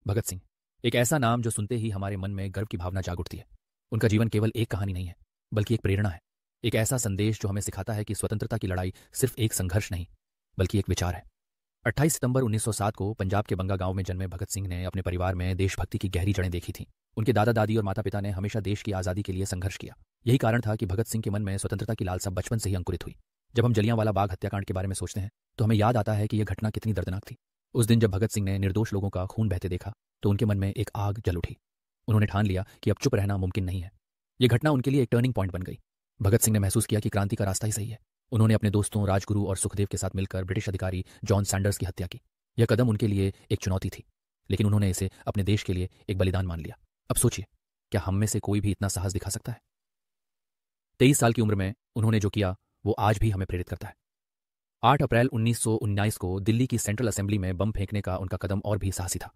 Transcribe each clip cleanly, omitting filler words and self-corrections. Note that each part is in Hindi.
भगत सिंह एक ऐसा नाम जो सुनते ही हमारे मन में गर्व की भावना जाग उठती है। उनका जीवन केवल एक कहानी नहीं है, बल्कि एक प्रेरणा है। एक ऐसा संदेश जो हमें सिखाता है कि स्वतंत्रता की लड़ाई सिर्फ एक संघर्ष नहीं, बल्कि एक विचार है। 28 सितंबर 1907 को पंजाब के बंगा गांव में जन्मे भगत सिंह ने अपने परिवार में देशभक्ति की गहरी जड़ें देखी थीं। उनके दादा दादी और माता पिता ने हमेशा देश की आज़ादी के लिए संघर्ष किया। यही कारण था कि भगत सिंह के मन में स्वतंत्रता की लालसा बचपन से ही अंकुरित हुई। जब हम जलियांवाला बाग हत्याकांड के बारे में सोचते हैं तो हमें याद आता है कि यह घटना कितनी दर्दनाक थी। उस दिन जब भगत सिंह ने निर्दोष लोगों का खून बहते देखा तो उनके मन में एक आग जल उठी। उन्होंने ठान लिया कि अब चुप रहना मुमकिन नहीं है। यह घटना उनके लिए एक टर्निंग पॉइंट बन गई। भगत सिंह ने महसूस किया कि क्रांति का रास्ता ही सही है। उन्होंने अपने दोस्तों राजगुरु और सुखदेव के साथ मिलकर ब्रिटिश अधिकारी जॉन सैंडर्स की हत्या की। यह कदम उनके लिए एक चुनौती थी, लेकिन उन्होंने इसे अपने देश के लिए एक बलिदान मान लिया। अब सोचिए, क्या हम में से कोई भी इतना साहस दिखा सकता है? 23 साल की उम्र में उन्होंने जो किया वो आज भी हमें प्रेरित करता है। 8 अप्रैल 1919 को दिल्ली की सेंट्रल असेंबली में बम फेंकने का उनका कदम और भी साहसी था।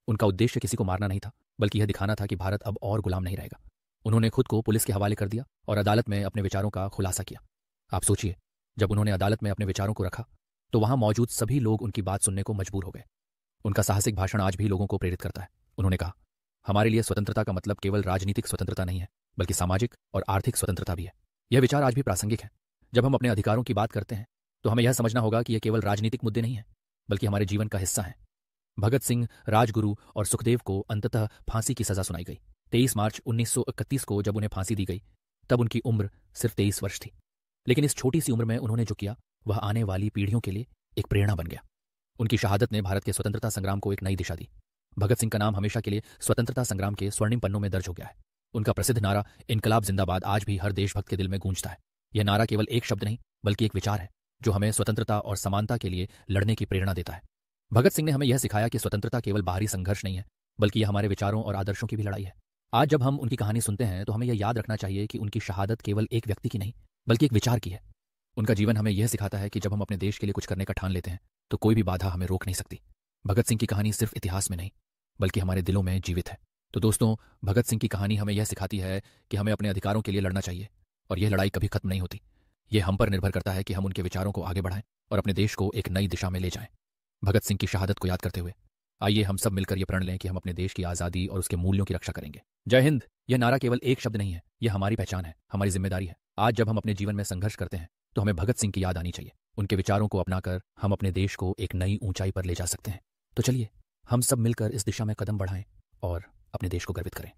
उनका उद्देश्य किसी को मारना नहीं था, बल्कि यह दिखाना था कि भारत अब और गुलाम नहीं रहेगा। उन्होंने खुद को पुलिस के हवाले कर दिया और अदालत में अपने विचारों का खुलासा किया। आप सोचिए, जब उन्होंने अदालत में अपने विचारों को रखा तो वहां मौजूद सभी लोग उनकी बात सुनने को मजबूर हो गए। उनका साहसिक भाषण आज भी लोगों को प्रेरित करता है। उन्होंने कहा, हमारे लिए स्वतंत्रता का मतलब केवल राजनीतिक स्वतंत्रता नहीं है, बल्कि सामाजिक और आर्थिक स्वतंत्रता भी है। यह विचार आज भी प्रासंगिक है। जब हम अपने अधिकारों की बात करते हैं तो हमें यह समझना होगा कि यह केवल राजनीतिक मुद्दे नहीं है, बल्कि हमारे जीवन का हिस्सा है। भगत सिंह, राजगुरु और सुखदेव को अंततः फांसी की सजा सुनाई गई। 23 मार्च 1931 को जब उन्हें फांसी दी गई तब उनकी उम्र सिर्फ 23 वर्ष थी। लेकिन इस छोटी सी उम्र में उन्होंने जो किया वह आने वाली पीढ़ियों के लिए एक प्रेरणा बन गया। उनकी शहादत ने भारत के स्वतंत्रता संग्राम को एक नई दिशा दी। भगत सिंह का नाम हमेशा के लिए स्वतंत्रता संग्राम के स्वर्णिम पन्नों में दर्ज हो गया है। उनका प्रसिद्ध नारा इनकलाब जिंदाबाद आज भी हर देशभक्त के दिल में गूंजता है। यह नारा केवल एक शब्द नहीं, बल्कि एक विचार है जो हमें स्वतंत्रता और समानता के लिए लड़ने की प्रेरणा देता है। भगत सिंह ने हमें यह सिखाया कि स्वतंत्रता केवल बाहरी संघर्ष नहीं है, बल्कि यह हमारे विचारों और आदर्शों की भी लड़ाई है। आज जब हम उनकी कहानी सुनते हैं तो हमें यह याद रखना चाहिए कि उनकी शहादत केवल एक व्यक्ति की नहीं, बल्कि एक विचार की है। उनका जीवन हमें यह सिखाता है कि जब हम अपने देश के लिए कुछ करने का ठान लेते हैं तो कोई भी बाधा हमें रोक नहीं सकती। भगत सिंह की कहानी सिर्फ इतिहास में नहीं, बल्कि हमारे दिलों में जीवित है। तो दोस्तों, भगत सिंह की कहानी हमें यह सिखाती है कि हमें अपने अधिकारों के लिए लड़ना चाहिए और यह लड़ाई कभी खत्म नहीं होती। यह हम पर निर्भर करता है कि हम उनके विचारों को आगे बढ़ाएं और अपने देश को एक नई दिशा में ले जाएं। भगत सिंह की शहादत को याद करते हुए आइए हम सब मिलकर यह प्रण लें कि हम अपने देश की आज़ादी और उसके मूल्यों की रक्षा करेंगे। जय हिंद। यह नारा केवल एक शब्द नहीं है, यह हमारी पहचान है, हमारी जिम्मेदारी है। आज जब हम अपने जीवन में संघर्ष करते हैं तो हमें भगत सिंह की याद आनी चाहिए। उनके विचारों को अपनाकर हम अपने देश को एक नई ऊंचाई पर ले जा सकते हैं। तो चलिए हम सब मिलकर इस दिशा में कदम बढ़ाएं और अपने देश को गर्वित करें।